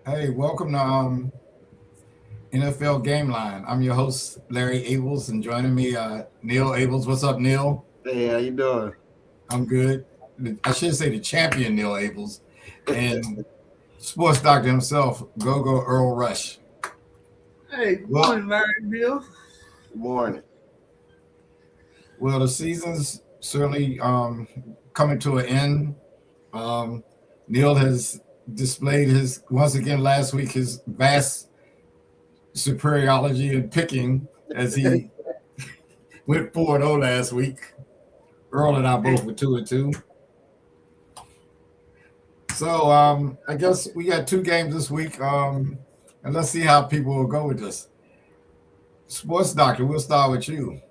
Hey, welcome to NFL Gameline. I'm your host, Larry Abels, and joining me, Neil Abels. What's up, Neil? Hey, how you doing? I'm good. I should say the champion, Neil Abels, and sports doctor himself, Go Earl Rush. Hey, good Well, morning, Larry Bill. Good morning. well, the season's certainly coming to an end. Um, Neil has displayed his once again last week his vast superiority in picking as he went 4-0 last week. Earl and I both were 2-2. So I guess we got two games this week. And let's see how people will go with this. Sports doctor, we'll start with you.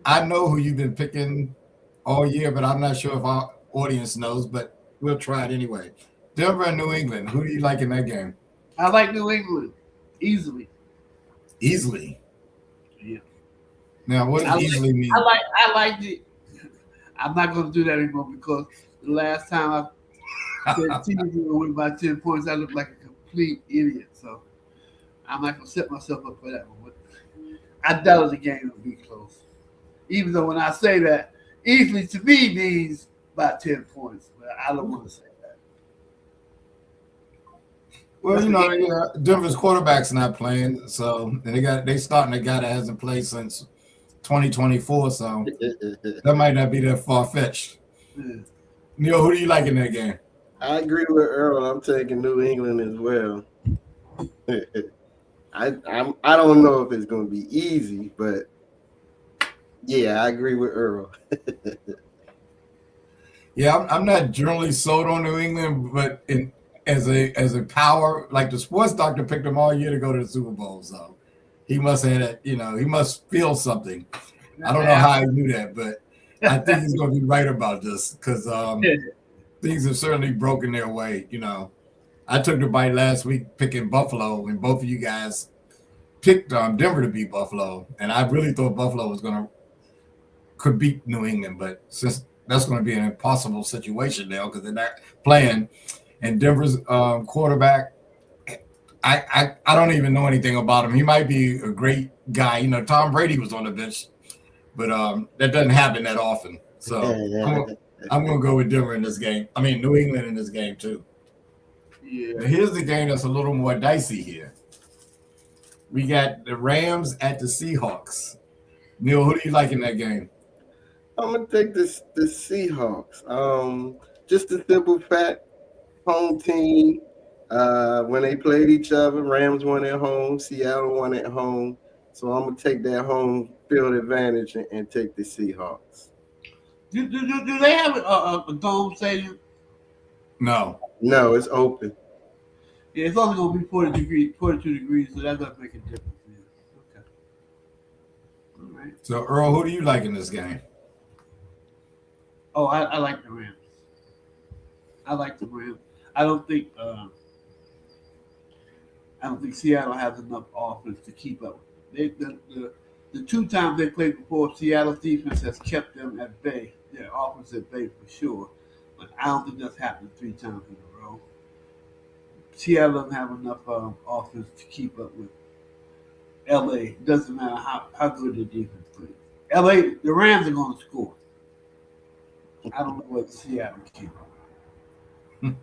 I know who you've been picking all year, but I'm not sure if our audience knows, but we'll try it anyway. Denver and New England. Who do you like in that game? I like New England easily. Easily. Yeah, Now, what does easily mean? I liked it. I'm not going to do that anymore because the last time I said teams were going to win by 10 points, I looked like a complete idiot. So I'm not going to set myself up for that one. But I doubt the game will be close. Even though when I say that, easily to me means by 10 points. But I don't want to say that. Well, Denver's quarterback's not playing, so and they starting a guy that hasn't played since 2024, so that might not be that far fetched. Yeah. Neil, who do you like in that game? I agree with Earl. I'm taking New England as well. I don't know if it's going to be easy, but yeah, I agree with Earl. Yeah, I'm not generally sold on New England, but as a power, like the sports doctor picked them all year to go to the Super Bowl, so he must have that. He must feel something. I don't know how he knew that, but I think he's going to be right about this because things have certainly broken their way. I took the bite last week picking Buffalo, and both of you guys picked Denver to beat Buffalo, and I really thought Buffalo could beat New England, but since that's going to be an impossible situation now because they're not playing, and Denver's quarterback, I don't even know anything about him. He might be a great guy. Tom Brady was on the bench, but that doesn't happen that often. So I'm going to go with Denver in this game. I mean, New England in this game too. Yeah. Now, here's the game that's a little more dicey here. We got the Rams at the Seahawks. Neil, who do you like in that game? I'm gonna take the Seahawks. Just a simple fact: home team. When they played each other, Rams won at home, Seattle won at home. So I'm gonna take that home field advantage and take the Seahawks. Do they have a dome stadium? No. No, it's open. Yeah, it's only going to be 42 degrees, so that doesn't make a difference. Yeah. Okay. All right. So, Earl, who do you like in this game? Oh, I like the Rams. I like the Rams. I don't think Seattle has enough offense to keep up. The two times they played before, Seattle's defense has kept them at bay. Their offense at bay for sure. But I don't think that's happened 3 times in a row. Seattle doesn't have enough offense to keep up with LA. Doesn't matter how good the defense plays. LA, the Rams are going to score. I don't know what Seattle can keep up.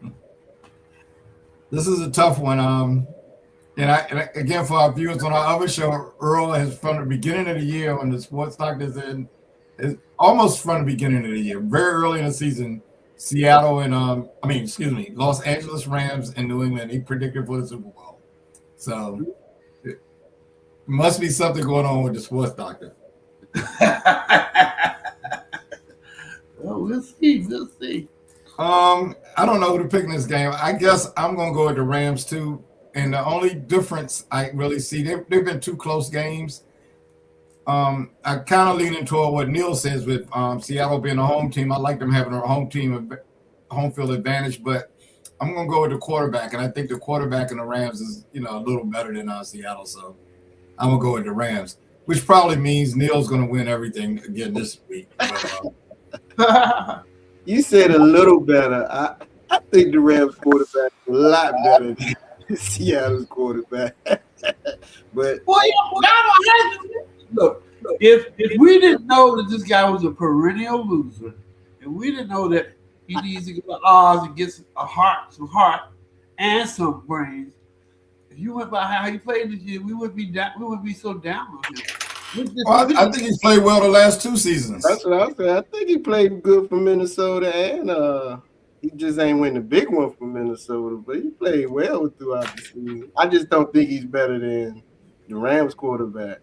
This is a tough one. And again, for our viewers on our other show, Earl has from the beginning of the year when the sports doctors is almost from the beginning of the year, very early in the season. Seattle and Los Angeles Rams and New England, he predicted for the Super Bowl. So it must be something going on with the sports doctor. Well, we'll see. I don't know who to pick in this game. I guess I'm gonna go with the Rams too. And the only difference I really see, they've been 2 close games. I kind of leaning toward what Neil says with Seattle being a home team. I like them having a home field advantage, but I'm going to go with the quarterback, and I think the quarterback in the Rams is a little better than Seattle, so I'm going to go with the Rams, which probably means Neil's going to win everything again this week. But, You said a little better. I think the Rams quarterback a lot better Seattle's quarterback. But Boy, y'all don't have to look. If we didn't know that this guy was a perennial loser, and we didn't know that he needs to go to Oz and get some heart, and some brains. If you went by how he played this year, we would be down. We would be so down on him. Well, I think he's played well the last 2 seasons. that's what I said. I think he played good for Minnesota, and he just ain't win the big one for Minnesota, but he played well throughout the season. I just don't think he's better than the Rams quarterback.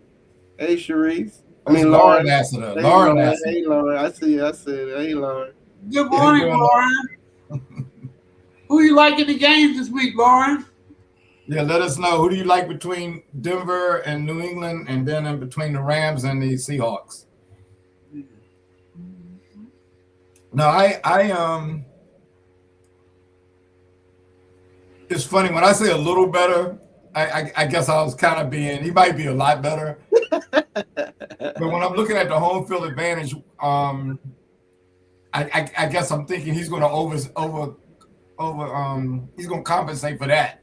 Hey, Sharice. I mean, Lauren. Lassiter. Hey, Lauren Lauren. Lassiter. Hey, Lauren. I see. I said, hey, Lauren. Good morning, Lauren. Who you like in the games this week, Lauren? Yeah, let us know. Who do you like between Denver and New England, and then in between the Rams and the Seahawks? No, I it's funny when I say a little better. I guess I was kind of being. He might be a lot better, but when I'm looking at the home field advantage, I guess I'm thinking he's going to he's going to compensate for that.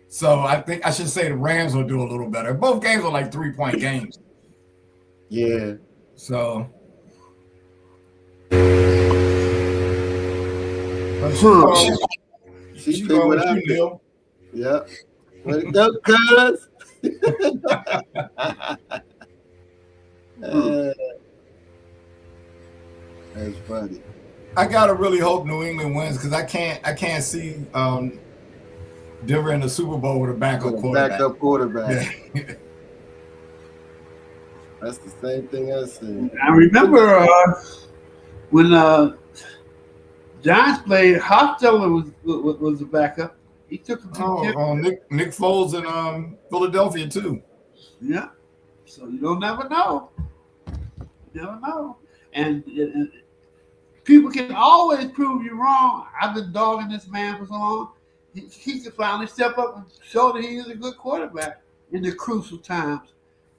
So I think I should say the Rams will do a little better. Both games are like 3-point games. Yeah. So. She picked what I picked. Yep. Let it go, cuz. That's funny. I gotta really hope New England wins because I can't see Denver in the Super Bowl with a backup quarterback. Yeah. That's the same thing I said. I remember when Giants played, Hofstetter was the backup. He took him to Nick Foles in Philadelphia too. Yeah. So you don't never know. You never know. And people can always prove you wrong. I've been dogging this man for so long. He could finally step up and show that he is a good quarterback in the crucial times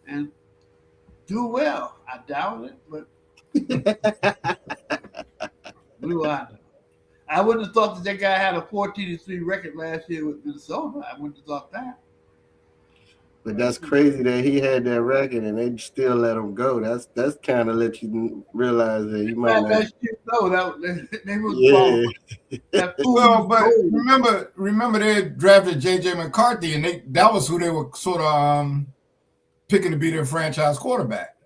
and do well. I doubt it, but what do I know? I wouldn't have thought that guy had a 14-3 record last year with Minnesota. I wouldn't have thought that. But that's crazy that he had that record and they still let him go. That's kind of let you realize that you might not. They was Well, but remember they drafted J.J. McCarthy and that was who they were sort of picking to be their franchise quarterback,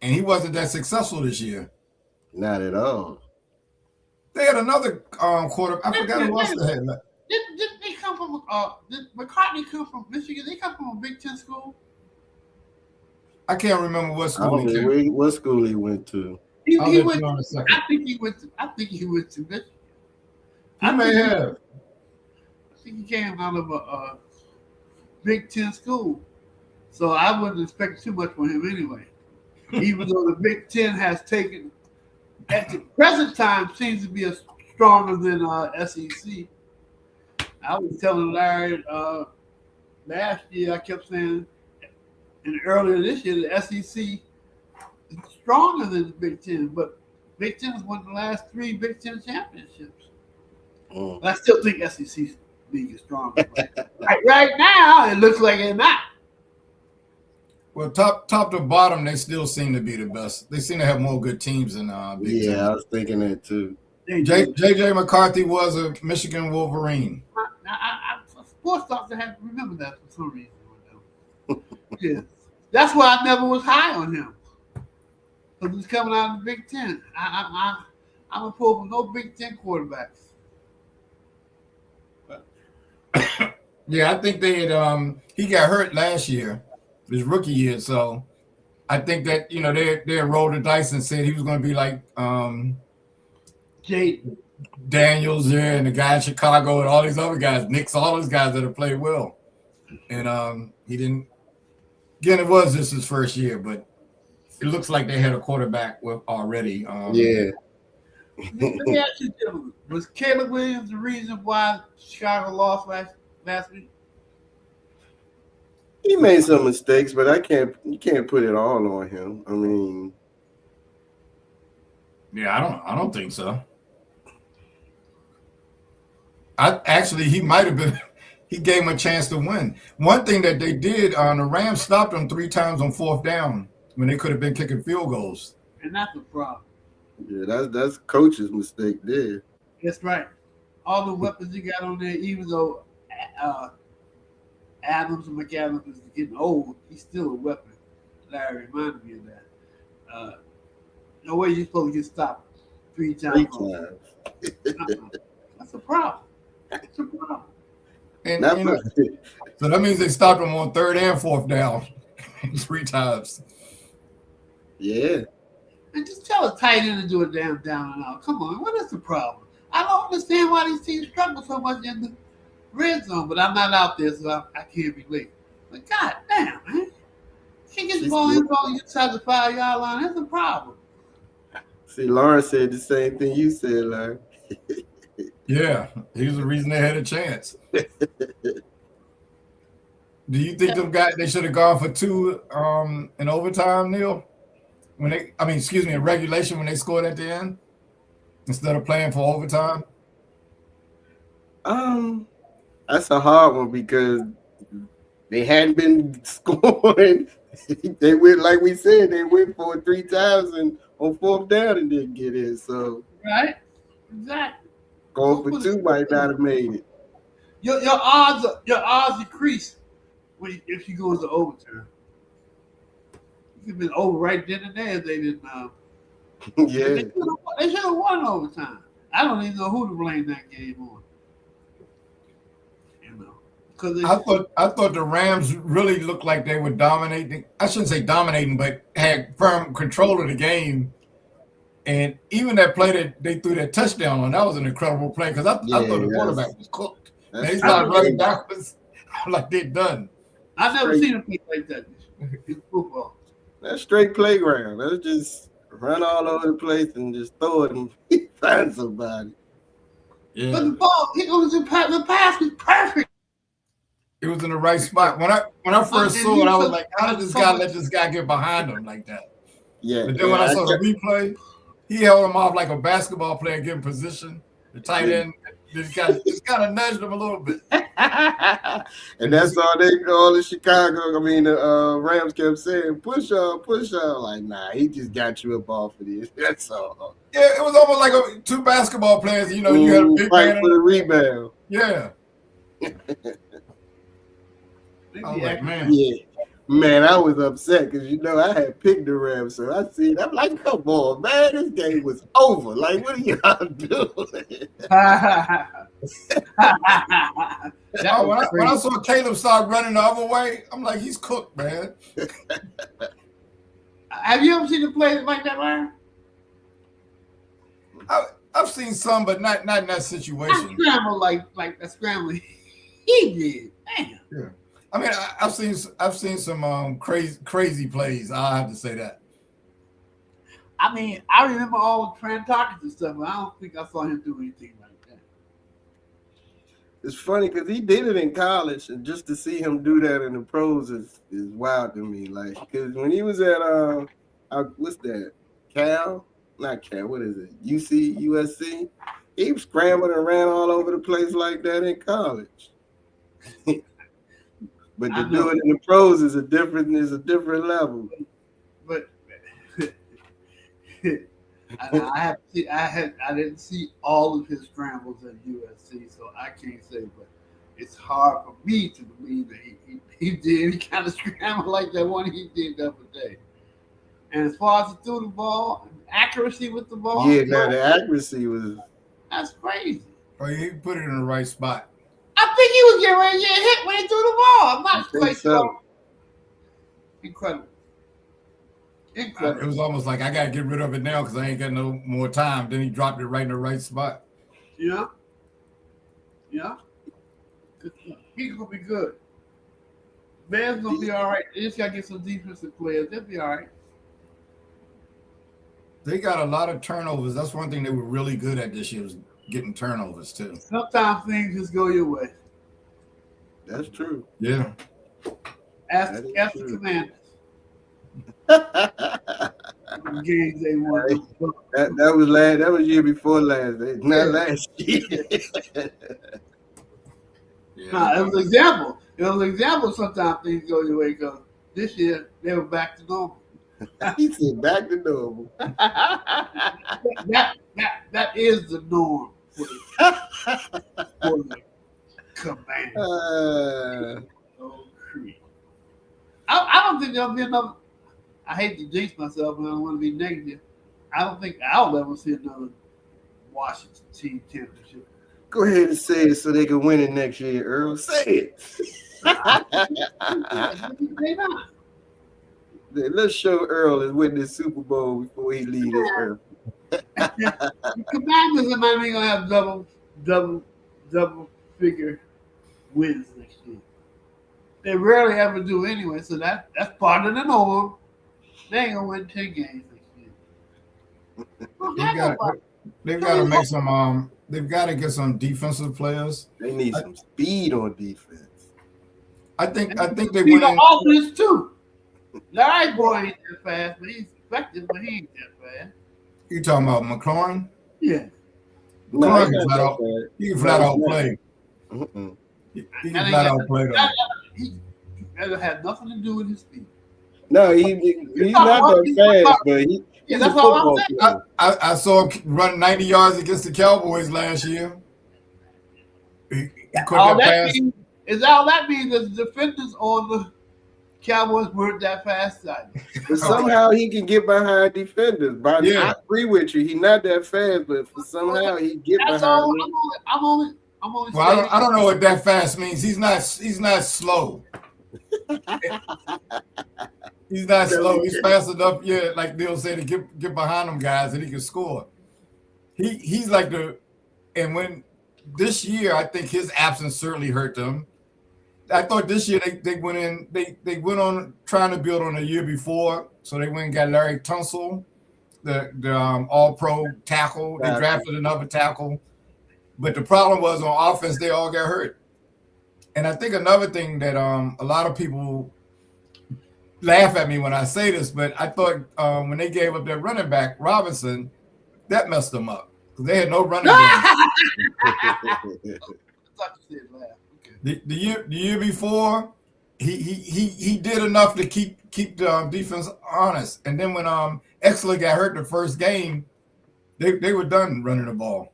and he wasn't that successful this year. Not at all. They had another quarterback. I forgot who else they had. Didn't they come from? Did McCartney come from Michigan? They come from a Big Ten school. I can't remember what school he came. What school he went to. I think he went to Michigan. I may have. I think he came out of a Big Ten school, so I wouldn't expect too much from him anyway. Even though the Big Ten has taken, at the present time, seems to be stronger than SEC. I was telling Larry last year, I kept saying, and earlier this year, the SEC is stronger than the Big Ten, but Big Ten has won the last 3 Big Ten championships. But I still think SEC league is stronger. right now, it looks like it's not. Well, top to bottom, they still seem to be the best. They seem to have more good teams than Big Ten. Yeah, I was thinking that too. J.J. McCarthy was a Michigan Wolverine. Sports doctor had to remember that for some reason. Yeah, that's why I never was high on him. Because he's coming out of the Big Ten. I'm a pull for no Big Ten quarterbacks. Yeah, I think they had. He got hurt last year, his rookie year. So I think that they rolled the dice and said he was going to be like Jay Daniels there and the guy in Chicago and all these other guys, Knicks, all those guys that have played well. And he didn't. Again, it was just his first year, but it looks like they had a quarterback with already. Yeah. Let me ask you, was Caleb Williams the reason why Chicago lost last week? He made some mistakes, but you can't put it all on him. I mean, yeah, I don't think so. He might have been. he gave him a chance to win. One thing that they did, the Rams stopped them 3 times on 4th down when they could have been kicking field goals. And that's the problem. Yeah, that's coach's mistake there. That's right. All the weapons he got on there, even though Adams and McAdams is getting old, he's still a weapon. Larry reminded me of that. No way you're supposed to get stopped 3 times. 3 times. That's a problem. That's a problem. And so that means they stopped him on 3rd and 4th down 3 times. Yeah. And just tell a tight end to do a damn down and out. Come on, what is the problem? I don't understand why these teams struggle so much in the red zone, but I'm not out there, so I can't relate. But god damn, man. Can't get the ball inside the 5-yard line. That's a problem. See, Lawrence said the same thing you said, Larry. Yeah, he was the reason they had a chance. Do you think they should have gone for 2 in overtime, Neil? In regulation when they scored at the end instead of playing for overtime? That's a hard one because they hadn't been scoring. They went, like we said, they went for it 3 times and on 4th down and didn't get in. So right, exactly. Going for 2 might not have made it. Your odds decrease if you go into overtime. You could have been over right then and there if they didn't. Yeah. They should have won overtime. I don't even know who to blame that game on. You know, because I thought the Rams really looked like they were dominating. I shouldn't say dominating, but had firm control of the game. And even that play that they threw that touchdown on, that was an incredible play because I thought the quarterback was cooked. And they started running backwards like they're done. I've never seen a play like that in football. That's straight playground. That's just run all over the place and just throw it and find somebody. Yeah. But the pass was perfect. It was in the right spot. When I first saw it, I was like, how did this guy let this guy get behind him like that? Yeah. But then when I saw the replay, he held him off like a basketball player getting position. The tight end just kind of nudged him a little bit. And that's all the Chicago, the Rams kept saying, push up. Like, nah, he just got you up off of this. That's all. Yeah, it was almost like 2 basketball players. You know, you had a big fight for the rebound. Yeah. I was like, man. Yeah. Man, I was upset because I had picked the Rams, so I'm like, come on, man, this game was over. Like, what are y'all doing? When I saw Caleb start running the other way, I'm like, he's cooked, man. Have you ever seen him play like that, Larry? I've seen some, but not in that situation. I scrambled like a scrambling he did. Damn. Yeah. I mean, I've seen some crazy plays. I have to say that. I mean, I remember all the Trent Talkers and stuff, but I don't think I saw him do anything like that. It's funny because he did it in college, and just to see him do that in the pros is wild to me. Like, because when he was at what's that? Not Cal. What is it? USC. He was scrambling and ran all over the place like that in college. But to do it in the pros is a different level. But I didn't see all of his scrambles at USC, so I can't say. But it's hard for me to believe that he did any kind of scramble like that one he did the other day. And as far as he threw the ball, accuracy with the ball, the accuracy was that's crazy. Oh, he put it in the right spot. I think he was getting ready to get hit when he threw the ball. I'm not quite sure. Incredible. It was almost like I got to get rid of it now because I ain't got no more time. Then he dropped it right in the right spot. Yeah. Yeah. He's going to be good. Bears going to be all right. They just got to get some defensive players. They'll be all right. They got a lot of turnovers. That's one thing they were really good at this year was getting turnovers too. Sometimes things just go your way. That's true. Yeah. Ask the Commanders. Games they won. That was year before last. Not last year. Yeah, Nah, it was an example. It was an example. Sometimes things go your way because this year they were back to normal. He said back to normal. That is the norm for the command. Oh, Creed. I don't think there'll be enough. I hate to jinx myself, and I don't want to be negative. I don't think I'll ever see another Washington team championship. Go ahead and say it so they can win it next year, Earl. Say it. They not. Let's show Earl is winning the Super Bowl before he leaves this earth. The Commanders are not even gonna have double figure wins next year. They rarely ever do anyway, so that's part of the norm. They ain't gonna win 10 games next year. They've got to make some. They've got to get some defensive players. They need some speed on defense. I think they Speed went on in. offense too. Larry boy ain't that fast, but he's effective, but he ain't that fast. You talking about McLaurin? Yeah. McLaurin can flat out play. He can flat out play though. That had nothing to do with his speed. No, he's not that fast, but he's that's a all I'm football saying. player. I saw him run 90 yards against the Cowboys last year. He caught that pass. All that means is the defenders on the Cowboys weren't that fast. But somehow he can get behind defenders. But I agree with you. He's not that fast, but somehow he get behind them. I'm only Well, I don't know what that fast means. He's not slow. He's not slow. He's fast enough, yeah, like Neil said, to get behind them guys and he can score. He's like and when this year, I think his absence certainly hurt them. I thought this year they went in, they went on trying to build on the year before, so they went and got Larry Tunsil, the all-pro tackle. They drafted another tackle, but the problem was on offense they all got hurt. And I think another thing that a lot of people laugh at me when I say this, but I thought when they gave up their running back Robinson, that messed them up because they had no running game. The year before, he did enough to keep the defense honest, and then when Exler got hurt the first game, they were done running the ball,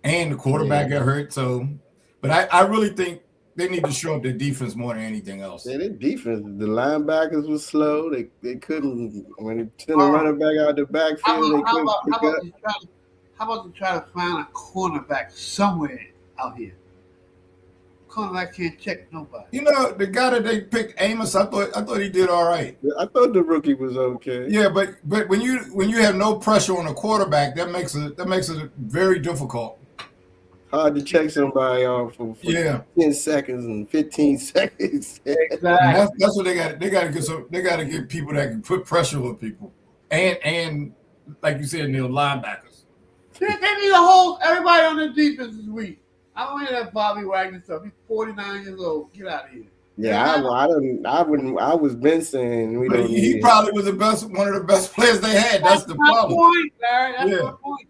and the quarterback got hurt. So, but I really think they need to show up their defense more than anything else. Yeah, their defense, the linebackers were slow. They couldn't when they sent a running back out the backfield. They couldn't pick up. How about you try to find a cornerback somewhere out here? Cornerback can't check nobody. You know, the guy that they picked, Amos, I thought he did all right. I thought the rookie was okay. Yeah, but when you have no pressure on a quarterback, that makes it very difficult. Hard to check somebody off for 10 seconds and 15 seconds. Exactly. That's what they got. They got to get some. They got to get people that can put pressure on people, and like you said, Neil, linebackers. They need to hold everybody on the defense this week. I don't hear that Bobby Wagner stuff. He's 49 years old. Get out of here. Yeah, I was been saying we don't. He probably was one of the best players they had. That's the problem. Point, Larry. That's my point.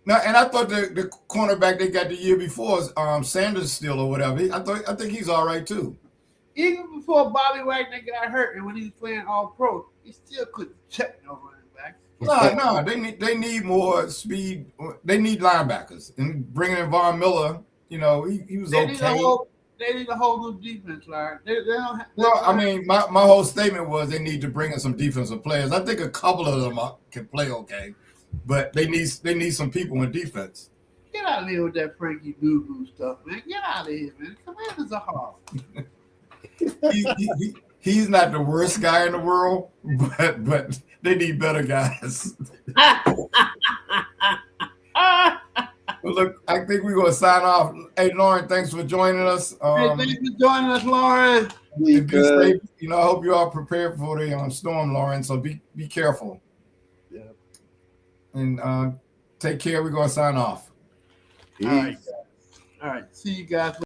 Now, and I thought the cornerback they got the year before, Sanders still or whatever. I think he's all right too. Even before Bobby Wagner got hurt and when he was playing all pro, he still couldn't check no running back. No, they need more speed. They need linebackers and bringing in Von Miller. You know, he was okay. They need a whole new defense, Larry. I mean, my whole statement was they need to bring in some defensive players. I think a couple of them can play okay. But they need some people in defense. Get out of here with that Frankie Doo stuff, man. Get out of here, man. Commanders are hard. He's not the worst guy in the world, but they need better guys. Well, look, I think we're gonna sign off. Hey, Lauren, thanks for joining us. Thanks for joining us, Lauren. Be safe. You know, I hope you are prepared for the storm, Lauren. So be careful. Yeah. And take care. We're gonna sign off. All right. See you guys.